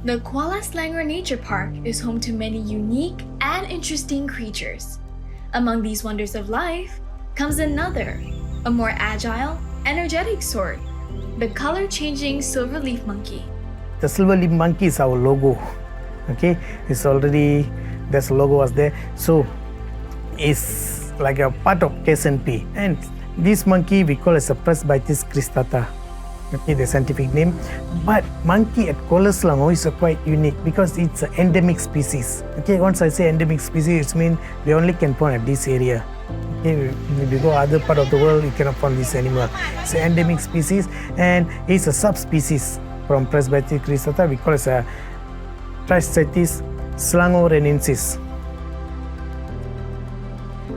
The Kuala Selangor Nature Park is home to many unique and interesting creatures. Among these wonders of life comes another, a more agile, energetic sort, the color-changing silver-leaf monkey. The silver-leaf monkey is our logo. Okay, it's already, there's a logo was there. So it's like a part of KSNP. And this monkey we call as a Presbytis cristata. Okay, the scientific name. But monkey at Kuala Selangor is quite unique because it's an endemic species. Okay, once I say endemic species, it means we only can find at this area. Okay, if you go other part of the world, you cannot find this animal. It's an endemic species and it's a subspecies from Presbytis cristata. We call it a Presbytis selangorensis.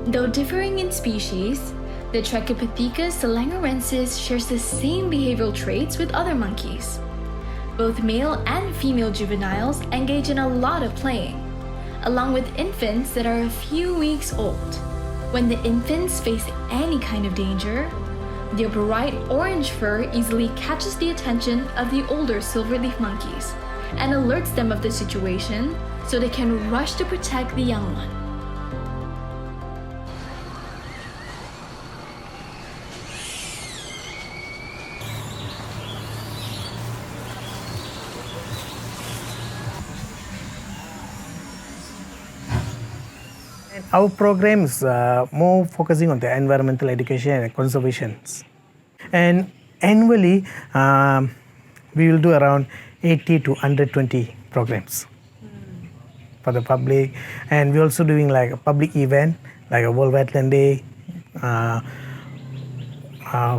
Though differing in species, the Trichopithecus selangorensis shares the same behavioral traits with other monkeys. Both male and female juveniles engage in a lot of playing, along with infants that are a few weeks old. When the infants face any kind of danger, their bright orange fur easily catches the attention of the older silverleaf monkeys and alerts them of the situation so they can rush to protect the young one. Our program is more focusing on the environmental education and conservation. And annually, we will do around 80 to 120 programs for the public. And we're also doing like a public event, like a World Wetland Day,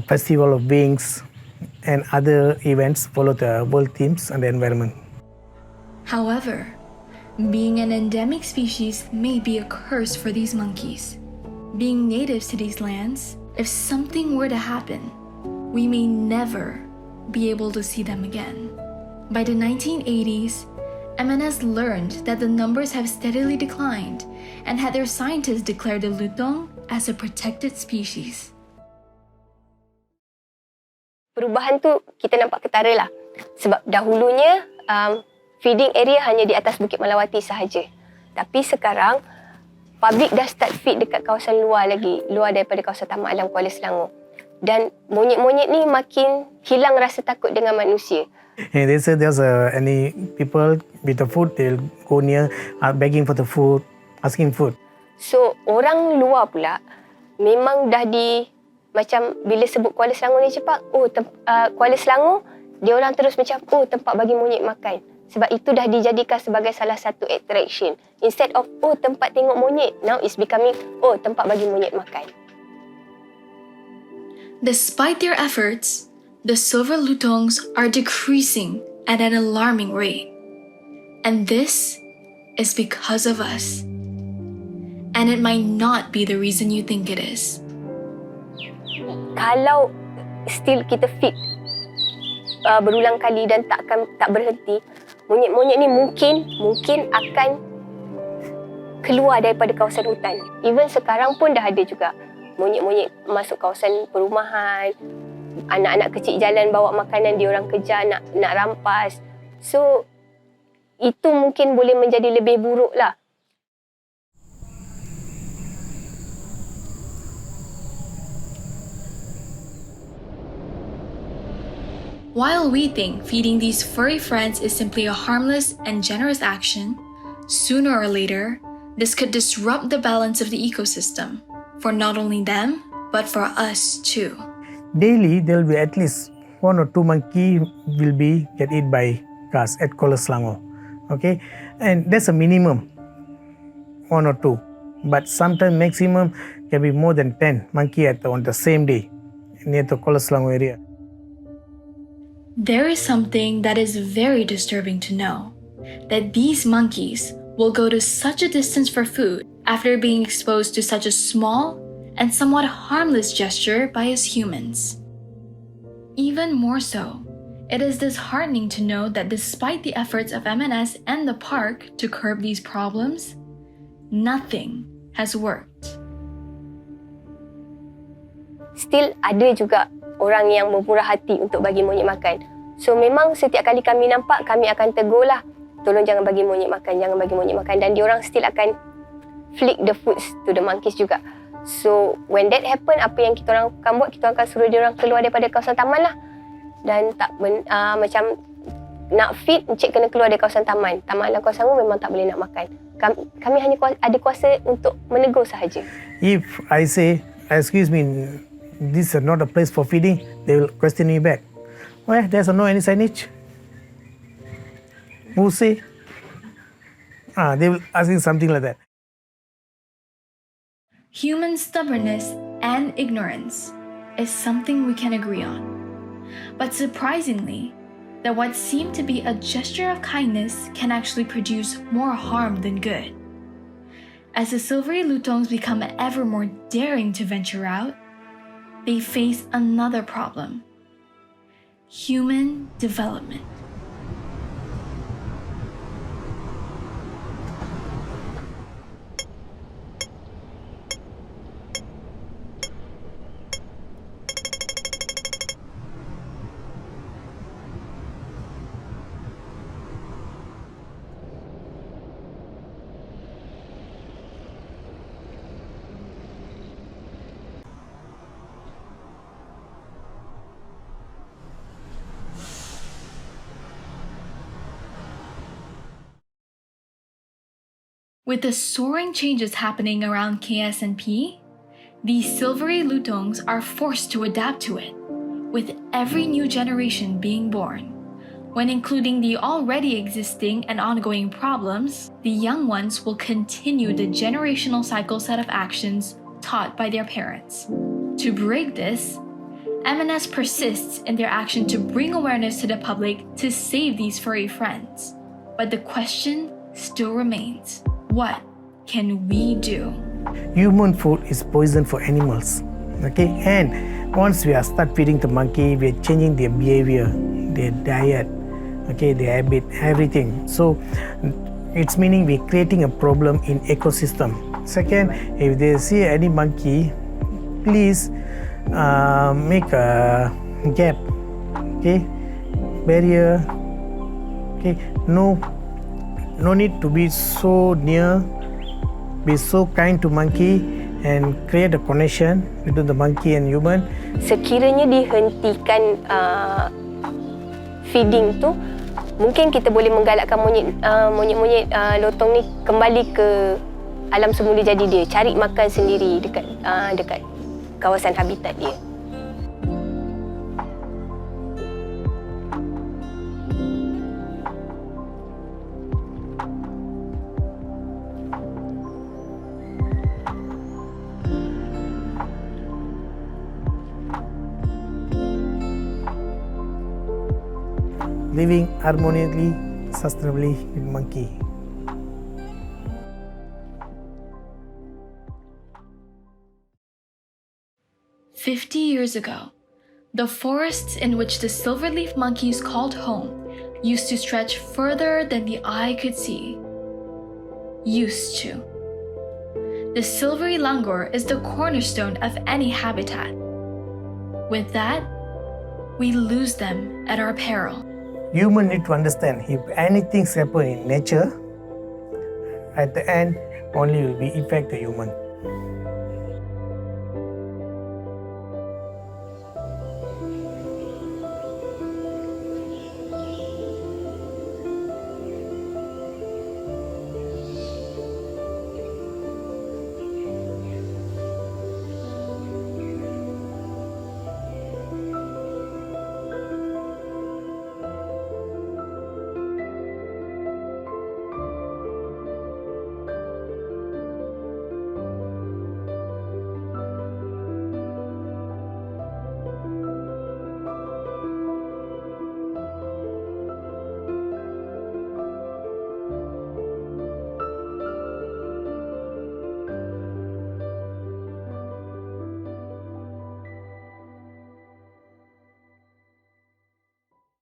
Festival of Wings, and other events follow the world themes and the environment. However, being an endemic species may be a curse for these monkeys. Being natives to these lands, if something were to happen, we may never be able to see them again. By the 1980s, MNS learned that the numbers have steadily declined and had their scientists declare the lutong as a protected species. Perubahan tu kita nampak ketara lah. Sebab dahulunya feeding area hanya di atas Bukit Melawati sahaja. Tapi sekarang, public dah start feed dekat kawasan luar lagi, luar daripada kawasan Taman Alam Kuala Selangor. Dan monyet-monyet ni makin hilang rasa takut dengan manusia. And they say there's any people with the food, they'll go near, begging for the food, asking food. So, orang luar pula memang dah macam bila sebut Kuala Selangor ni cepat, Kuala Selangor, dia orang terus macam, tempat bagi monyet makan. Sebab itu dah dijadikan sebagai salah satu attraction. Instead of, tempat tengok monyet, now it's becoming, tempat bagi monyet makan. Despite their efforts, the silver lutongs are decreasing at an alarming rate. And this is because of us. And it might not be the reason you think it is. Kalau still kita feed berulang kali dan tak berhenti, monyet-monyet ni mungkin akan keluar daripada kawasan hutan. Even sekarang pun dah ada juga monyet-monyet masuk kawasan perumahan, anak-anak kecil jalan bawa makanan, dia orang kejar nak rampas. So itu mungkin boleh menjadi lebih buruk lah. While we think feeding these furry friends is simply a harmless and generous action, sooner or later, this could disrupt the balance of the ecosystem, for not only them, but for us too. Daily, there will be at least 1 or 2 monkey will get eaten by us at Kuala Selangor. Okay, and that's a minimum, 1 or 2. But sometimes maximum can be more than 10 monkey on the same day near the Kuala Selangor area. There is something that is very disturbing to know, that these monkeys will go to such a distance for food after being exposed to such a small and somewhat harmless gesture by us humans. Even more so, it is disheartening to know that despite the efforts of MNS and the park to curb these problems, nothing has worked. Still ada juga orang yang bermurah hati untuk bagi monyet makan. So memang setiap kali kami nampak, kami akan tegur lah. tolong jangan bagi monyet makan, jangan bagi monyet makan, dan diorang still akan flick the foods to the monkeys juga. So when that happen, apa yang kita orang akan buat, kita akan suruh diorang keluar daripada kawasan taman lah. Dan macam nak feed, encik kena keluar dari kawasan taman. Taman dalam kawasan rumah memang tak boleh nak makan. Kami hanya ada kuasa untuk menegur sahaja. If I say, excuse me, this is not a place for feeding, they will question me back. Well, there's no any signage. Who say? They will asking something like that. Human stubbornness and ignorance is something we can agree on. But surprisingly, that what seemed to be a gesture of kindness can actually produce more harm than good. As the silvery lutongs become ever more daring to venture out, they face another problem: human development. With the soaring changes happening around KSNP, these silvery lutongs are forced to adapt to it, with every new generation being born. When including the already existing and ongoing problems, the young ones will continue the generational cycle set of actions taught by their parents. To break this, M&S persists in their action to bring awareness to the public to save these furry friends. But the question still remains: what can we do? Human food is poison for animals. Okay, and once we are start feeding the monkey, we are changing their behavior, their diet, okay, their habit, everything. So it's meaning we're creating a problem in ecosystem. Second, if they see any monkey, please make a gap, okay, barrier, okay, no need to be so near, be so kind to monkey and create a connection between the monkey and human. Sekiranya dihentikan feeding tu, mungkin kita boleh menggalakkan monyet-monyet lotong ni kembali ke alam semula jadi dia, cari makan sendiri dekat kawasan habitat dia. Living harmoniously, sustainably with monkey. "50 years ago, the forests in which the silverleaf monkeys called home used to stretch further than the eye could see. Used to. The silvery langur is the cornerstone of any habitat. With that, we lose them at our peril. Human need to understand, if anything happen in nature, at the end only will be affect the human.